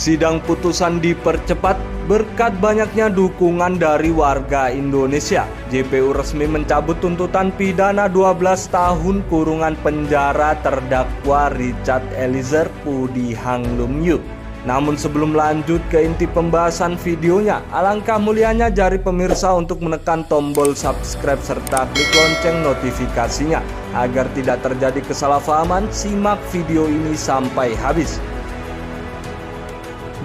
Sidang putusan dipercepat berkat banyaknya dukungan dari warga Indonesia. JPU resmi mencabut tuntutan pidana 12 tahun kurungan penjara terdakwa Richard Eliezer Pudihang Lumiu. Namun sebelum lanjut ke inti pembahasan videonya, alangkah mulianya jari pemirsa untuk menekan tombol subscribe serta klik lonceng notifikasinya agar tidak terjadi kesalahpahaman. Simak video ini sampai habis.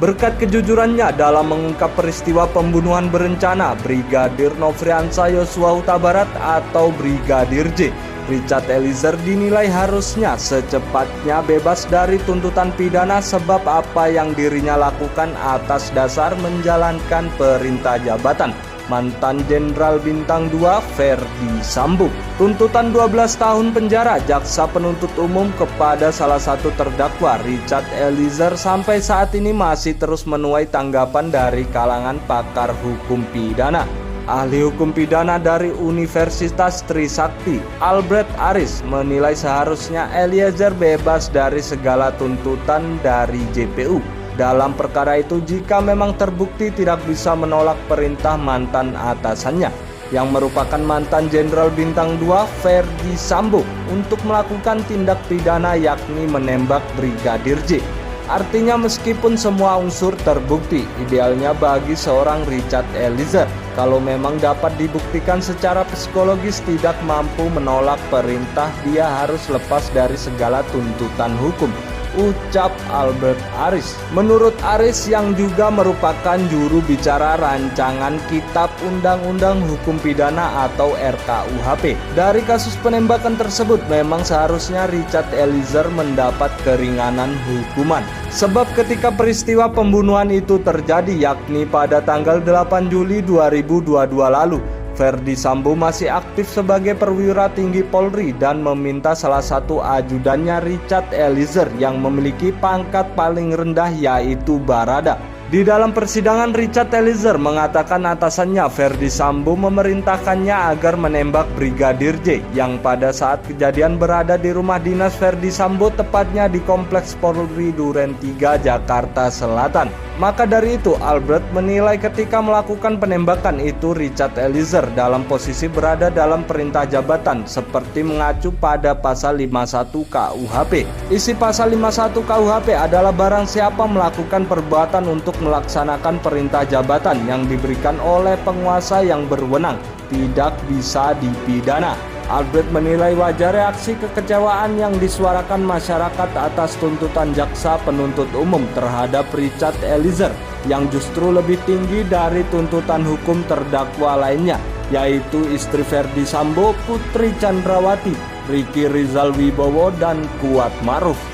Berkat kejujurannya dalam mengungkap peristiwa pembunuhan berencana Brigadir Nofriansah Yosua Huta Barat atau Brigadir J, Richard Eliezer dinilai harusnya secepatnya bebas dari tuntutan pidana sebab apa yang dirinya lakukan atas dasar menjalankan perintah jabatan mantan Jenderal Bintang 2 Ferdy Sambo. Tuntutan 12 tahun penjara jaksa penuntut umum kepada salah satu terdakwa Richard Eliezer sampai saat ini masih terus menuai tanggapan dari kalangan pakar hukum pidana. Ahli hukum pidana dari Universitas Trisakti, Albert Aris, menilai seharusnya Eliezer bebas dari segala tuntutan dari JPU. Dalam perkara itu, jika memang terbukti tidak bisa menolak perintah mantan atasannya yang merupakan mantan Jenderal Bintang 2 Ferdy Sambo untuk melakukan tindak pidana yakni menembak Brigadir J. Artinya meskipun semua unsur terbukti, idealnya bagi seorang Richard Eliezer kalau memang dapat dibuktikan secara psikologis tidak mampu menolak perintah, dia harus lepas dari segala tuntutan hukum, ucap Albert Aris. Menurut Aris yang juga merupakan juru bicara rancangan Kitab Undang-Undang Hukum Pidana atau RKUHP, dari kasus penembakan tersebut memang seharusnya Richard Eliezer mendapat keringanan hukuman. Sebab ketika peristiwa pembunuhan itu terjadi yakni pada tanggal 8 Juli 2022 lalu, Ferdy Sambo masih aktif sebagai perwira tinggi Polri dan meminta salah satu ajudannya Richard Eliezer yang memiliki pangkat paling rendah yaitu Barada. Di dalam persidangan, Richard Eliezer mengatakan atasannya Ferdy Sambo memerintahkannya agar menembak Brigadir J yang pada saat kejadian berada di rumah dinas Ferdy Sambo, tepatnya di Kompleks Polri Duren 3 Jakarta Selatan. Maka dari itu Albert menilai ketika melakukan penembakan itu Richard Eliezer dalam posisi berada dalam perintah jabatan seperti mengacu pada pasal 51 KUHP. Isi pasal 51 KUHP adalah barang siapa melakukan perbuatan untuk melaksanakan perintah jabatan yang diberikan oleh penguasa yang berwenang tidak bisa dipidana. Albert menilai wajar reaksi kekecewaan yang disuarakan masyarakat atas tuntutan jaksa penuntut umum terhadap Richard Eliezer yang justru lebih tinggi dari tuntutan hukum terdakwa lainnya, yaitu istri Ferdy Sambo, Putri Chandrawati, Ricky Rizal Wibowo, dan Kuat Maruf.